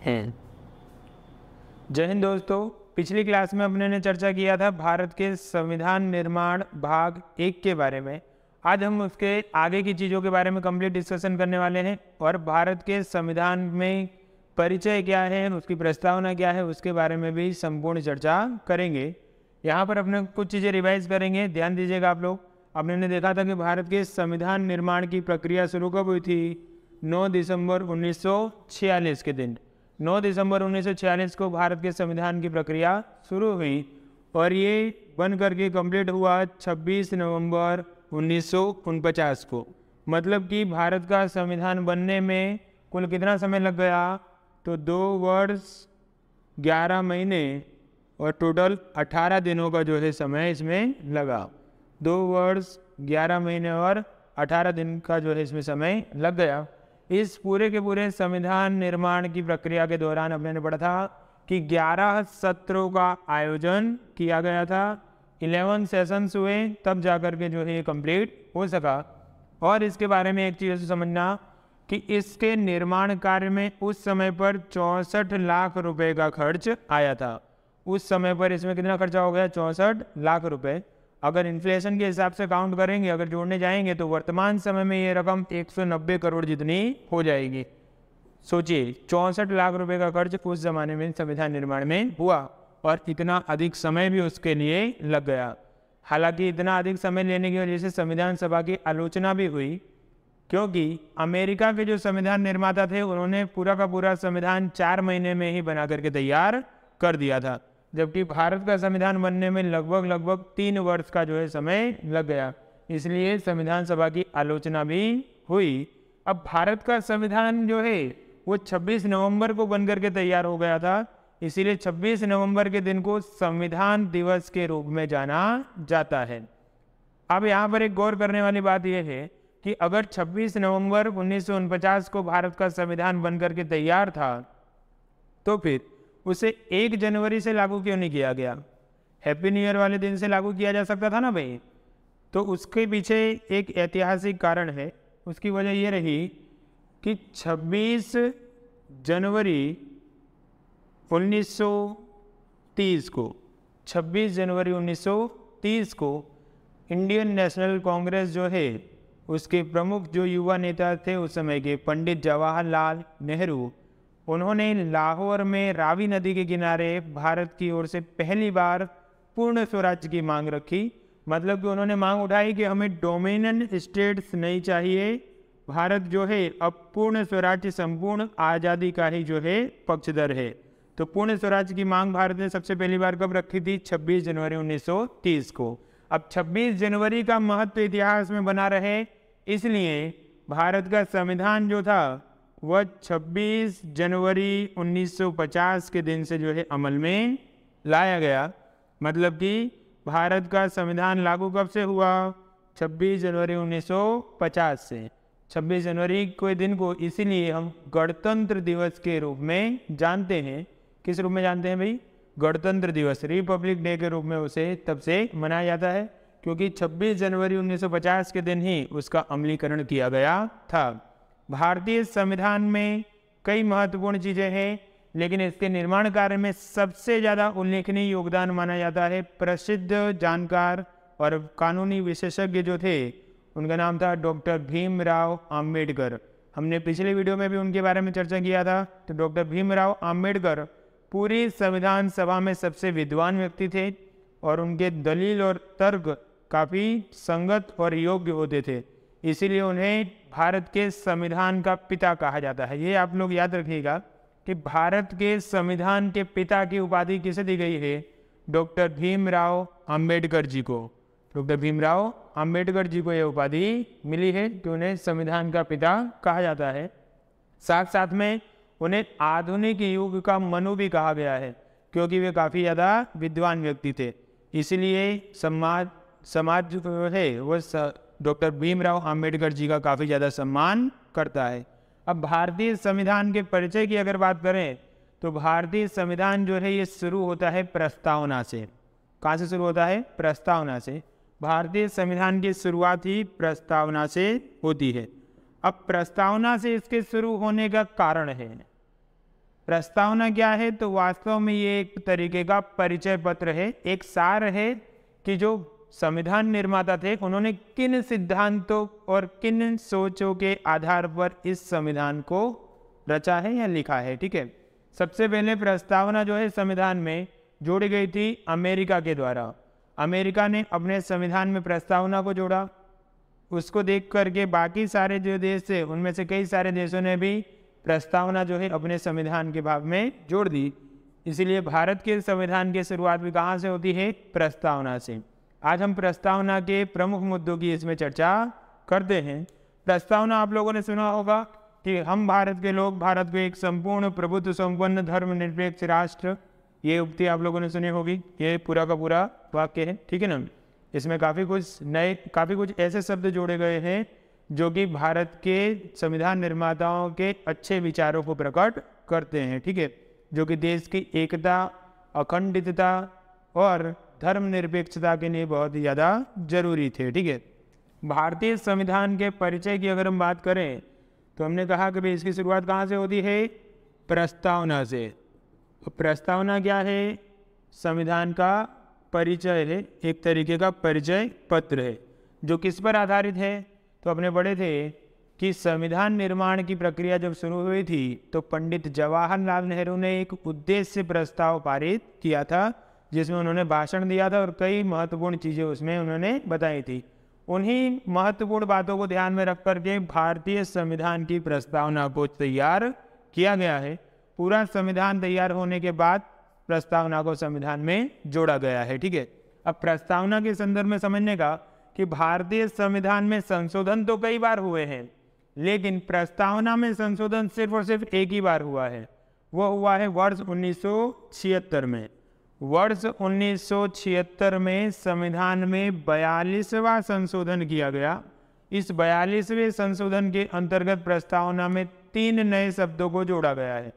हैं। जय हिंद दोस्तों, पिछली क्लास में अपने ने चर्चा किया था भारत के संविधान निर्माण भाग 1 के बारे में। आज हम उसके आगे की चीज़ों के बारे में कंप्लीट डिस्कशन करने वाले हैं और भारत के संविधान में परिचय क्या है, उसकी प्रस्तावना क्या है, उसके बारे में भी संपूर्ण चर्चा करेंगे। यहाँ पर अपने कुछ चीज़ें रिवाइज करेंगे, ध्यान दीजिएगा आप लोग। अपने ने देखा था कि भारत के संविधान निर्माण की प्रक्रिया शुरू कब हुई थी? 9 दिसंबर 1946 के दिन। 9 दिसंबर 1946 को भारत के संविधान की प्रक्रिया शुरू हुई और ये बन करके कंप्लीट हुआ 26 नवंबर 1949 को। मतलब कि भारत का संविधान बनने में कुल कितना समय लग गया? तो 2 वर्ष 11 महीने और टोटल 18 दिनों का जो है समय इसमें लगा। 2 वर्ष 11 महीने और 18 दिन का जो है इसमें समय लग गया। इस पूरे के पूरे संविधान निर्माण की प्रक्रिया के दौरान अपने ने पढ़ा था कि 11 सत्रों का आयोजन किया गया था। 11 सेशंस हुए, तब जाकर के जो है ये कंप्लीट हो सका। और इसके बारे में एक चीज़ समझना कि इसके निर्माण कार्य में उस समय पर 64 लाख रुपए का खर्च आया था। उस समय पर इसमें कितना खर्चा हो गया? 64 लाख रुपए। अगर इन्फ्लेशन के हिसाब से काउंट करेंगे, अगर जोड़ने जाएंगे, तो वर्तमान समय में ये रकम 190 करोड़ जितनी हो जाएगी। सोचिए, 64 लाख रुपए का खर्च उस जमाने में संविधान निर्माण में हुआ और इतना अधिक समय भी उसके लिए लग गया। हालांकि इतना अधिक समय लेने की वजह से संविधान सभा की आलोचना भी हुई, क्योंकि अमेरिका के जो संविधान निर्माता थे उन्होंने पूरा का पूरा संविधान 4 महीने में ही बना करके तैयार कर दिया था, जबकि भारत का संविधान बनने में लगभग 3 वर्ष का जो है समय लग गया। इसलिए संविधान सभा की आलोचना भी हुई। अब भारत का संविधान जो है वो 26 नवंबर को बन करके तैयार हो गया था, इसीलिए 26 नवंबर के दिन को संविधान दिवस के रूप में जाना जाता है। अब यहाँ पर एक गौर करने वाली बात यह है कि अगर 26 नवंबर 1949 को भारत का संविधान बन करके तैयार था, तो फिर उसे 1 जनवरी से लागू क्यों नहीं किया गया? हैप्पी न्यू ईयर वाले दिन से लागू किया जा सकता था ना भाई। तो उसके पीछे एक ऐतिहासिक कारण है। उसकी वजह ये रही कि 26 जनवरी 1930 को इंडियन नेशनल कांग्रेस जो है, उसके प्रमुख जो युवा नेता थे उस समय के, पंडित जवाहरलाल नेहरू, उन्होंने लाहौर में रावी नदी के किनारे भारत की ओर से पहली बार पूर्ण स्वराज्य की मांग रखी। मतलब कि उन्होंने मांग उठाई कि हमें डोमिनेंट स्टेट्स नहीं चाहिए, भारत जो है अब पूर्ण स्वराज्य, संपूर्ण आज़ादी का ही जो है पक्षधर है। तो पूर्ण स्वराज्य की मांग भारत ने सबसे पहली बार कब रखी थी? 26 जनवरी 1930 को। अब 26 जनवरी का महत्व इतिहास में बना रहे, इसलिए भारत का संविधान जो था वह 26 जनवरी 1950 के दिन से जो है अमल में लाया गया। मतलब कि भारत का संविधान लागू कब से हुआ? 26 जनवरी 1950 से। 26 जनवरी के दिन को इसीलिए हम गणतंत्र दिवस के रूप में जानते हैं। किस रूप में जानते हैं भाई? गणतंत्र दिवस, रिपब्लिक डे के रूप में उसे तब से मनाया जाता है, क्योंकि 26 जनवरी 1950 के दिन ही उसका अमलीकरण किया गया था। भारतीय संविधान में कई महत्वपूर्ण चीज़ें हैं, लेकिन इसके निर्माण कार्य में सबसे ज़्यादा उल्लेखनीय योगदान माना जाता है प्रसिद्ध जानकार और कानूनी विशेषज्ञ जो थे, उनका नाम था डॉक्टर भीमराव अंबेडकर। हमने पिछले वीडियो में भी उनके बारे में चर्चा किया था। तो डॉक्टर भीमराव अंबेडकर पूरी संविधान सभा में सबसे विद्वान व्यक्ति थे और उनके दलील और तर्क काफ़ी संगत और योग्य होते थे, इसीलिए उन्हें भारत के संविधान का पिता कहा जाता है। ये आप लोग याद रखिएगा कि भारत के संविधान के पिता की उपाधि किसे दी गई है? डॉक्टर भीमराव अंबेडकर जी को। डॉक्टर भीमराव अंबेडकर जी को यह उपाधि मिली है कि उन्हें संविधान का पिता कहा जाता है। साथ साथ में उन्हें आधुनिक युग का मनु भी कहा गया है, क्योंकि वे काफ़ी ज़्यादा विद्वान व्यक्ति थे। इसलिए समाज जो है वह डॉक्टर भीमराव अंबेडकर जी का काफ़ी ज़्यादा सम्मान करता है। अब भारतीय संविधान के परिचय की अगर बात करें, तो भारतीय संविधान जो है ये शुरू होता है प्रस्तावना से। कहाँ से शुरू होता है? प्रस्तावना से। भारतीय संविधान की शुरुआत ही प्रस्तावना से होती है। अब प्रस्तावना से इसके शुरू होने का कारण है, प्रस्तावना क्या है? तो वास्तव में ये एक तरीके का परिचय पत्र है, एक सार है कि जो संविधान निर्माता थे उन्होंने किन सिद्धांतों और किन सोचों के आधार पर इस संविधान को रचा है या लिखा है। ठीक है, सबसे पहले प्रस्तावना जो है संविधान में जोड़ी गई थी अमेरिका के द्वारा। अमेरिका ने अपने संविधान में प्रस्तावना को जोड़ा, उसको देख करके बाकी सारे जो देश थे उनमें से कई सारे देशों ने भी प्रस्तावना जो है अपने संविधान के भाग में जोड़ दी। इसीलिए भारत के संविधान की शुरुआत भी कहाँ से होती है? प्रस्तावना से। आज हम प्रस्तावना के प्रमुख मुद्दों की इसमें चर्चा करते हैं। प्रस्तावना आप लोगों ने सुना होगा कि हम भारत के लोग भारत को एक संपूर्ण प्रभुत्व संपन्न धर्मनिरपेक्ष राष्ट्र, ये उक्ति आप लोगों ने सुनी होगी। ये पूरा का पूरा वाक्य है, ठीक है ना। इसमें काफ़ी कुछ ऐसे शब्द जोड़े गए हैं जो कि भारत के संविधान निर्माताओं के अच्छे विचारों को प्रकट करते हैं, ठीक है, जो कि देश की एकता, अखंडितता और धर्मनिरपेक्षता के लिए बहुत ही ज़्यादा जरूरी थे। ठीक है, भारतीय संविधान के परिचय की अगर हम बात करें तो हमने कहा कि भाई इसकी शुरुआत कहाँ से होती है? प्रस्तावना से। तो प्रस्तावना क्या है? संविधान का परिचय है, एक तरीके का परिचय पत्र है, जो किस पर आधारित है? तो अपने पढ़े थे कि संविधान निर्माण की प्रक्रिया जब शुरू हुई थी तो पंडित जवाहरलाल नेहरू ने एक उद्देश्य प्रस्ताव पारित किया था, जिसमें उन्होंने भाषण दिया था और कई महत्वपूर्ण चीज़ें उसमें उन्होंने बताई थी। उन्हीं महत्वपूर्ण बातों को ध्यान में रख करके भारतीय संविधान की प्रस्तावना को तैयार किया गया है। पूरा संविधान तैयार होने के बाद प्रस्तावना को संविधान में जोड़ा गया है। ठीक है, अब प्रस्तावना के संदर्भ में समझने का कि भारतीय संविधान में संशोधन तो कई बार हुए हैं, लेकिन प्रस्तावना में संशोधन सिर्फ और सिर्फ एक ही बार हुआ है। वो हुआ है वर्ष 1976 में। वर्ष 1976 में संविधान में 42वां संशोधन किया गया। इस 42वें संशोधन के अंतर्गत प्रस्तावना में 3 नए शब्दों को जोड़ा गया है,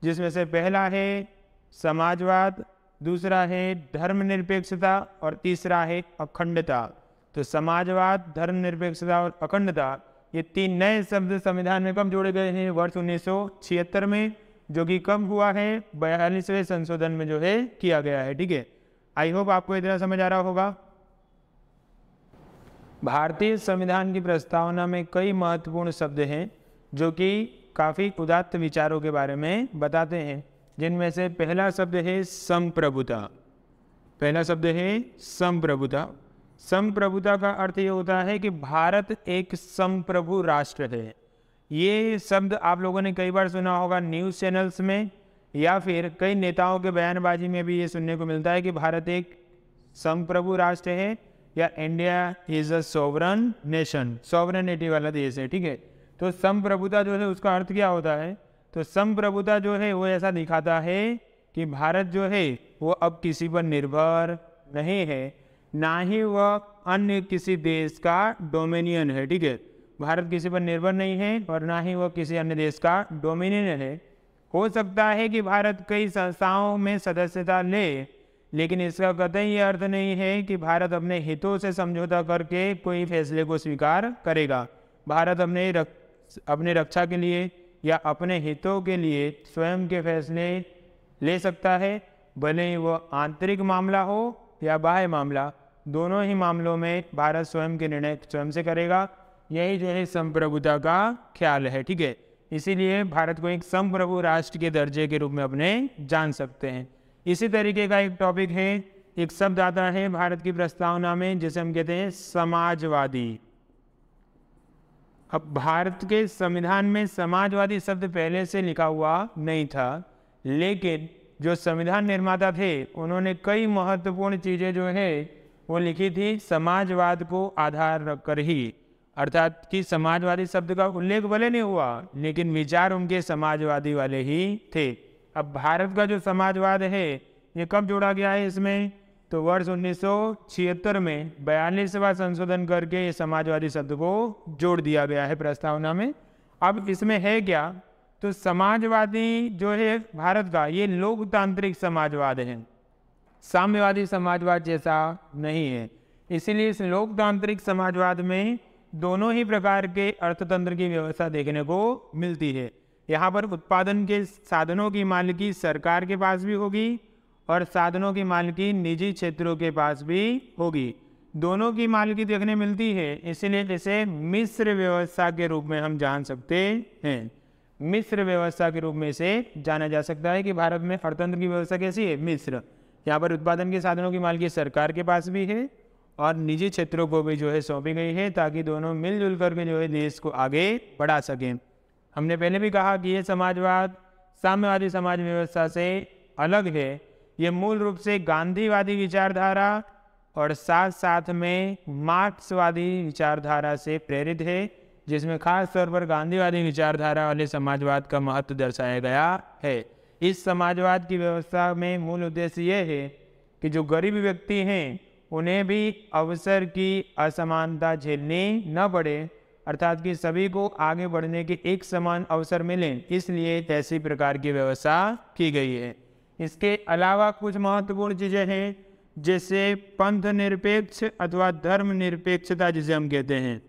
जिसमें से पहला है समाजवाद, दूसरा है धर्मनिरपेक्षता और तीसरा है अखंडता। तो समाजवाद, धर्मनिरपेक्षता और अखंडता, ये 3 नए शब्द संविधान में कब जोड़े गए हैं? वर्ष 1976 में, जो कि कब हुआ है? 42वें संशोधन में जो है किया गया है। ठीक है, आई होप आपको इतना समझ आ रहा होगा। भारतीय संविधान की प्रस्तावना में कई महत्वपूर्ण शब्द हैं जो कि काफ़ी उदात्त विचारों के बारे में बताते हैं, जिनमें से पहला शब्द है संप्रभुता। पहला शब्द है संप्रभुता। संप्रभुता का अर्थ ये होता है कि भारत एक संप्रभु राष्ट्र है। ये शब्द आप लोगों ने कई बार सुना होगा न्यूज़ चैनल्स में, या फिर कई नेताओं के बयानबाजी में भी ये सुनने को मिलता है कि भारत एक संप्रभु राष्ट्र है, या India is a sovereign nation, sovereignty वाला देश है। ठीक है, तो संप्रभुता जो है उसका अर्थ क्या होता है? तो संप्रभुता जो है वो ऐसा दिखाता है कि भारत जो है वो अब किसी पर निर्भर नहीं है, ना ही वह अन्य किसी देश का डोमिनियन है। ठीक है, भारत किसी पर निर्भर नहीं है और ना ही वह किसी अन्य देश का डोमिनियन है। हो सकता है कि भारत कई संस्थाओं में सदस्यता ले, लेकिन इसका कतई ये अर्थ नहीं है कि भारत अपने हितों से समझौता करके कोई फैसले को स्वीकार करेगा। भारत अपने रक्षा के लिए या अपने हितों के लिए स्वयं के फैसले ले सकता है, भले ही वह आंतरिक मामला हो या बाह्य मामला, दोनों ही मामलों में भारत स्वयं के निर्णय स्वयं से करेगा। यही जो है संप्रभुता का ख्याल है। ठीक है, इसीलिए भारत को एक संप्रभु राष्ट्र के दर्जे के रूप में अपने जान सकते हैं। इसी तरीके का एक टॉपिक है, एक शब्द आता है भारत की प्रस्तावना में जिसे हम कहते हैं समाजवादी। अब भारत के संविधान में समाजवादी शब्द पहले से लिखा हुआ नहीं था, लेकिन जो संविधान निर्माता थे उन्होंने कई महत्वपूर्ण चीज़ें जो है वो लिखी थी समाजवाद को आधार रखकर ही। अर्थात कि समाजवादी शब्द का उल्लेख भले नहीं हुआ, लेकिन विचार उनके समाजवादी वाले ही थे। अब भारत का जो समाजवाद है ये कब जोड़ा गया है इसमें? तो वर्ष 1976 में 42वां संशोधन करके ये समाजवादी शब्द को जोड़ दिया गया है प्रस्तावना में। अब इसमें है क्या? तो समाजवादी जो है भारत का ये लोकतांत्रिक समाजवाद है, साम्यवादी समाजवाद जैसा नहीं है। इसीलिए इस लोकतांत्रिक समाजवाद में दोनों ही प्रकार के अर्थतंत्र की व्यवस्था देखने को मिलती है। यहाँ पर उत्पादन के साधनों की मालिकी सरकार के पास भी होगी और साधनों की मालिकी निजी क्षेत्रों के पास भी होगी। दोनों की मालिकी देखने मिलती है, इसलिए इसे मिश्र व्यवस्था के रूप में हम जान सकते हैं। मिश्र व्यवस्था के रूप में इसे जाना जा सकता है कि भारत में अर्थतंत्र की व्यवस्था कैसी है, मिश्र। यहाँ पर उत्पादन के साधनों की मालिकी सरकार के पास भी है और निजी क्षेत्रों को भी जो है सौंपी गई है, ताकि दोनों मिलजुल करके जो है देश को आगे बढ़ा सकें। हमने पहले भी कहा कि ये समाजवाद साम्यवादी समाज व्यवस्था से अलग है। ये मूल रूप से गांधीवादी विचारधारा और साथ साथ में मार्क्सवादी विचारधारा से प्रेरित है, जिसमें खास तौर पर गांधीवादी विचारधारा वाले समाजवाद का महत्व दर्शाया गया है। इस समाजवाद की व्यवस्था में मूल उद्देश्य ये है कि जो गरीब व्यक्ति हैं उन्हें भी अवसर की असमानता झेलनी न पड़े, अर्थात कि सभी को आगे बढ़ने के एक समान अवसर मिलें, इसलिए ऐसी प्रकार की व्यवस्था की गई है। इसके अलावा कुछ महत्वपूर्ण चीज़ें हैं, जैसे पंथ निरपेक्ष अथवा धर्म निरपेक्षता जिसे हम कहते हैं।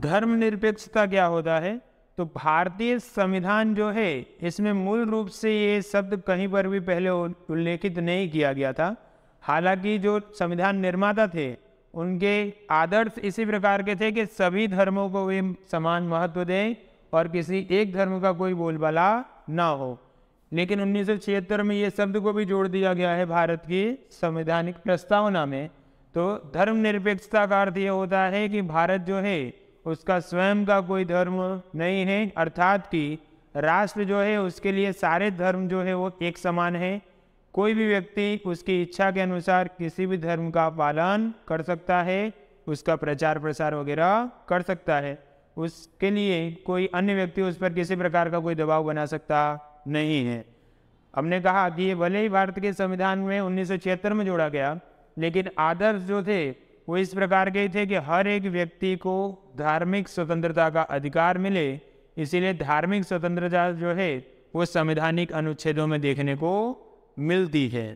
धर्म निरपेक्षता क्या होता है? तो भारतीय संविधान जो है इसमें मूल रूप से ये शब्द कहीं पर भी पहले उल्लेखित नहीं किया गया था। हालांकि जो संविधान निर्माता थे उनके आदर्श इसी प्रकार के थे कि सभी धर्मों को वे समान महत्व दें और किसी एक धर्म का कोई बोलबाला ना हो। लेकिन 1976 में ये शब्द को भी जोड़ दिया गया है भारत की संवैधानिक प्रस्तावना में। तो धर्मनिरपेक्षता का अर्थ ये होता है कि भारत जो है उसका स्वयं का कोई धर्म नहीं है, अर्थात कि राष्ट्र जो है उसके लिए सारे धर्म जो है वो एक समान है। कोई भी व्यक्ति उसकी इच्छा के अनुसार किसी भी धर्म का पालन कर सकता है, उसका प्रचार प्रसार वगैरह कर सकता है। उसके लिए कोई अन्य व्यक्ति उस पर किसी प्रकार का कोई दबाव बना सकता नहीं है। हमने कहा कि ये भले ही भारत के संविधान में 1976 में जोड़ा गया, लेकिन आदर्श जो थे वो इस प्रकार के थे कि हर एक व्यक्ति को धार्मिक स्वतंत्रता का अधिकार मिले। इसीलिए धार्मिक स्वतंत्रता जो है वो संवैधानिक अनुच्छेदों में देखने को मिलती है।